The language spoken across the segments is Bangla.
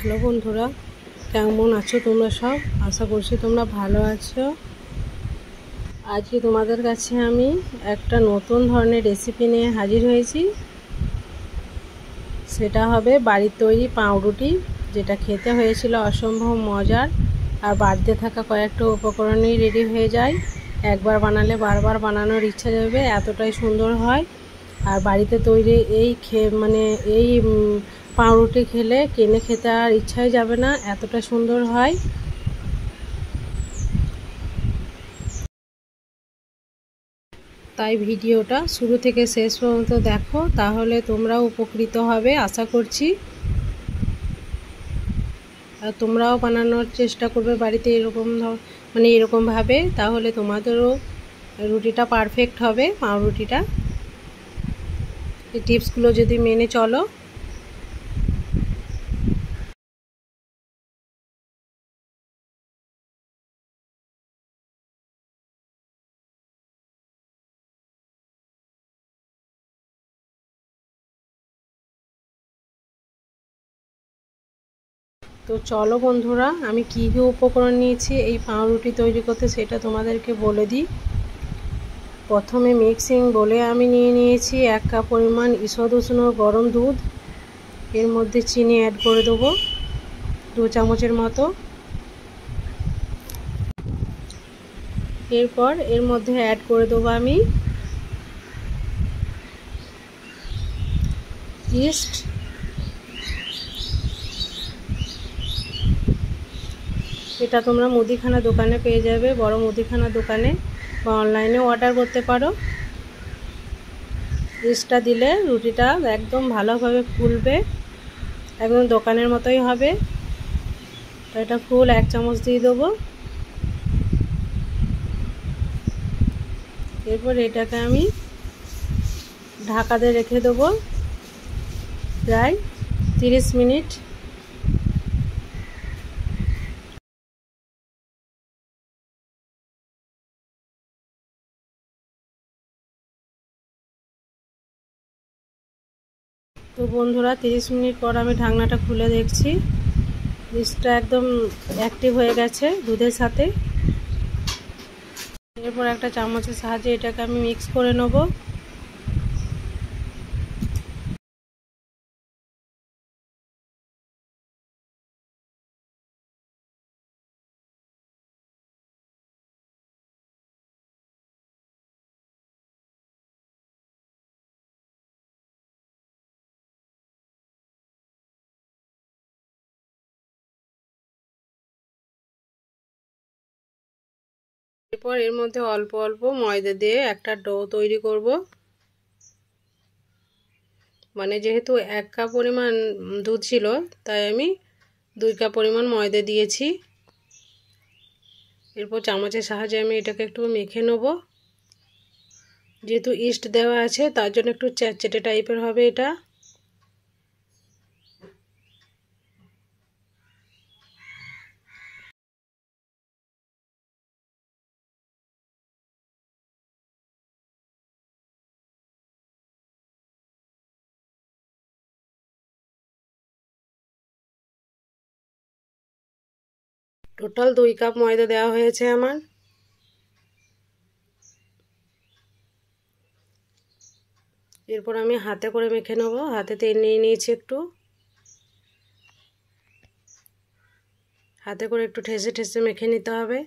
হ্যালো বন্ধুরা, কেমন আছো তোমরা সব? আশা করছি তোমরা ভালো আছো। আজকে তোমাদের কাছে আমি একটা নতুন ধরনের রেসিপি নিয়ে হাজির হয়েছি। সেটা হবে বাড়ির তৈরি পাউরুটি, যেটা খেতে হয়েছিল অসম্ভব মজার। আর বাড়িতে থাকা কয়েকটা উপকরণেই রেডি হয়ে যায়। একবার বানালে বারবার বানানোর ইচ্ছা যাবে, এতটাই সুন্দর হয়। আর বাড়িতে তৈরি এই এই পাউরুটি খেলে কিনে খেতে আর ইচ্ছাই যাবে না, এতটা সুন্দর হয়। তাই ভিডিওটা শুরু থেকে শেষ পর্যন্ত দেখো, তাহলে তোমরাও উপকৃত হবে আশা করছি। আর তোমরাও বানানোর চেষ্টা করবে বাড়িতে এরকমভাবে, তাহলে তোমাদেরও রুটিটা পারফেক্ট হবে। পাউরুটিটা এই টিপসগুলো যদি মেনে চলো। তো চলো বন্ধুরা, আমি কী কী উপকরণ নিয়েছি এই পাউরুটি তৈরি করতে সেটা তোমাদেরকে বলে দিই। প্রথমে মিক্সিং বলে আমি নিয়েছি 1 কাপ পরিমাণ ঈষৎ উষ্ণ গরম দুধ। এর মধ্যে চিনি অ্যাড করে দেবো 2 চামচের মতো। এরপর এর মধ্যে অ্যাড করে দেবো আমি ইস্ট। এটা তোমরা মুদিখানা দোকানে পেয়ে যাবে, বড় মুদিখানা দোকানে, বা অনলাইনেও অর্ডার করতে পারো। ইস্টটা দিলে রুটিটা একদম ভালোভাবে ফুলবে, একদম দোকানের মতোই হবে। তো এটা ফুল 1 চামচ দিয়ে দেবো। এরপর এটাকে আমি ঢাকা দিয়ে রেখে দেবো প্রায় 30 মিনিট। তো বন্ধুরা, 30 মিনিট পর আমি ঢাকনাটা খুলে দেখছি, ইস্টটা একদম অ্যাক্টিভ হয়ে গেছে দুধের সাথে। এরপর একটা চামচের সাহায্যে এটাকে আমি মিক্স করে নেব। এরপর এর মধ্যে অল্প অল্প ময়দা দিয়ে একটা ডো তৈরি করব। যেহেতু 1 কাপ পরিমাণ দুধ ছিল, তাই আমি 2 কাপ পরিমাণ ময়দা দিয়েছি। এরপর চামচের সাহায্যে আমি এটাকে একটু মেখে নেব। যেহেতু ইস্ট দেওয়া আছে, তার জন্য একটু চ্যাটচ্যাটে টাইপের হবে এটা। টোটাল 2 কাপ ময়দা দেওয়া হয়েছে আমার। এরপর আমি হাতে করে মেখে নেব। হাতে তেল নিয়ে নিয়েছি একটু, হাতে করে একটু ঠেসে ঠেসে মেখে নিতে হবে।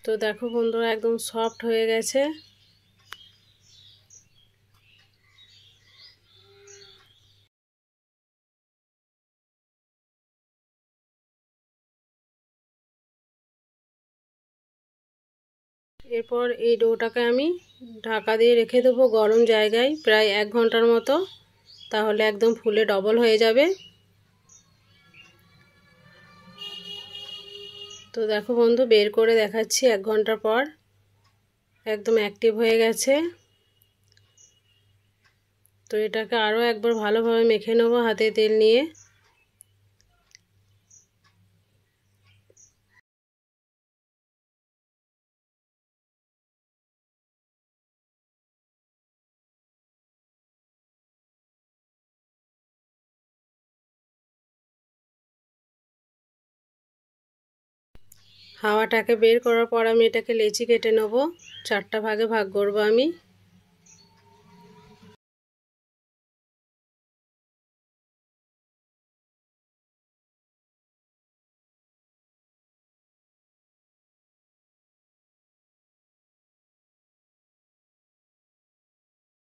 তো দেখো বন্ধুরা, একদম সফট হয়ে গেছে। এরপর এই ডোটাকে আমি ঢাকা দিয়ে রেখে দেবো গরম জায়গায় প্রায় 1 ঘন্টার মতো, তাহলে একদম ফুলে ডবল হয়ে যাবে। তো দেখো বন্ধু, বের করে দেখাচ্ছি 1 ঘন্টা পর একদম অ্যাক্টিভ হয়ে গেছে। তো এটাকে আরও একবার ভালোভাবে মেখে নেব হাতে তেল নিয়ে। হাওয়াটাকে বের করার পর আমি এটাকে লেচি কেটে নেব, 4টা ভাগে ভাগ করব আমি।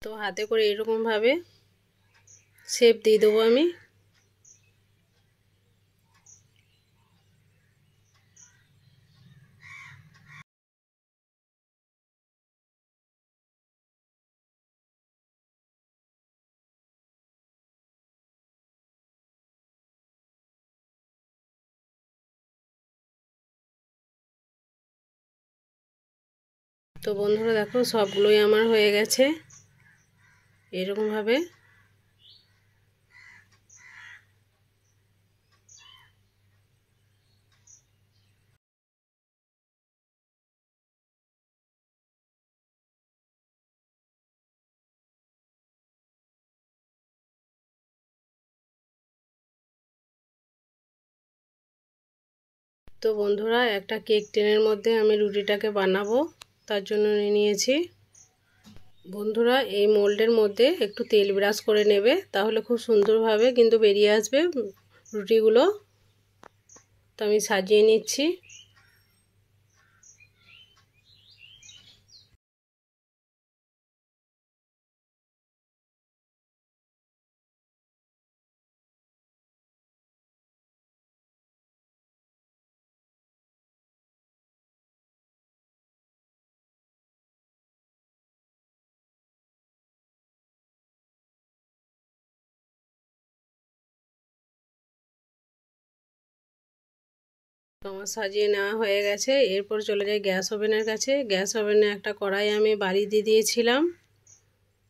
তো হাতে করে এরকম ভাবে শেপ দিয়ে দেবো আমি। তো বন্ধুরা দেখো, সবগুলোই আমার হয়ে গেছে এরকম ভাবে। তো বন্ধুরা, একটা কেক টিনের মধ্যে আমি রুটিটাকে বানাবো, তার জন্য নিয়েছি। বন্ধুরা, এই মোল্ডের মধ্যে একটু তেল ব্রাশ করে নেবে, তাহলে খুব সুন্দরভাবে কিন্তু বেরিয়ে আসবে রুটিগুলো। তো আমি সাজিয়ে নিচ্ছি। তো আমার সাজিয়ে নেওয়া হয়ে গেছে। এরপর চলে যাই গ্যাস ওভেনের কাছে। গ্যাস ওভেনে একটা কড়াই আমি বাড়ি দিয়ে দিয়েছিলাম।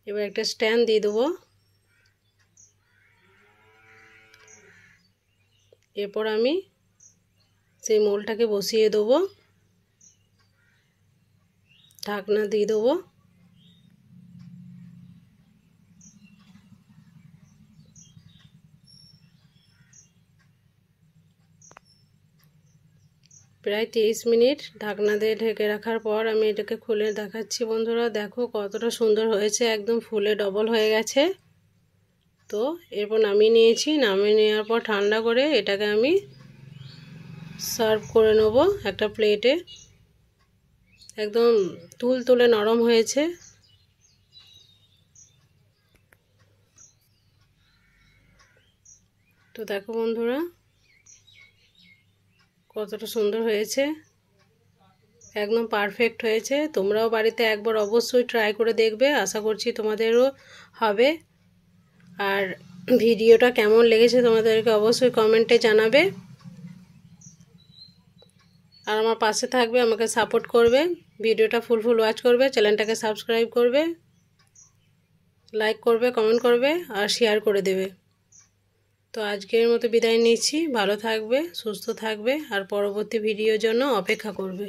এবার একটা স্ট্যান্ড দিয়ে দেবো। এরপর আমি সেই মোলটাকে বসিয়ে দেবো, ঢাকনা দিয়ে দেবো। প্রায় 30 মিনিট ঢাকনা দিয়ে ঢেকে রাখার পর আমি এটাকে খুলে দেখাচ্ছি। বন্ধুরা দেখো কতটা সুন্দর হয়েছে, একদম ফুলে ডবল হয়ে গেছে। তো এরপর নামিয়ে নিয়েছি। নামিয়ে নেওয়ার পর ঠান্ডা করে এটাকে আমি সার্ভ করে নেব একটা প্লেটে। একদম তুলতুলে নরম হয়েছে। তো দেখো বন্ধুরা কতটা সুন্দর হয়েছে, একদম পারফেক্ট হয়েছে। তোমরাও বাড়িতে একবার অবশ্যই ট্রাই করে দেখবে, আশা করছি তোমাদেরও হবে। আর ভিডিওটা কেমন লেগেছে তোমাদেরকে অবশ্যই কমেন্টে জানাবে। আর আমার পাশে থাকবে, আমাকে সাপোর্ট করবে, ভিডিওটা ফুল ওয়াচ করবে, চ্যানেলটাকে সাবস্ক্রাইব করবে, লাইক করবে, কমেন্ট করবে আর শেয়ার করে দেবে। তো আজকের মতো বিদায় নিচ্ছি। ভালো থাকবে, সুস্থ থাকবে আর পরবর্তী ভিডিওর জন্য অপেক্ষা করবে।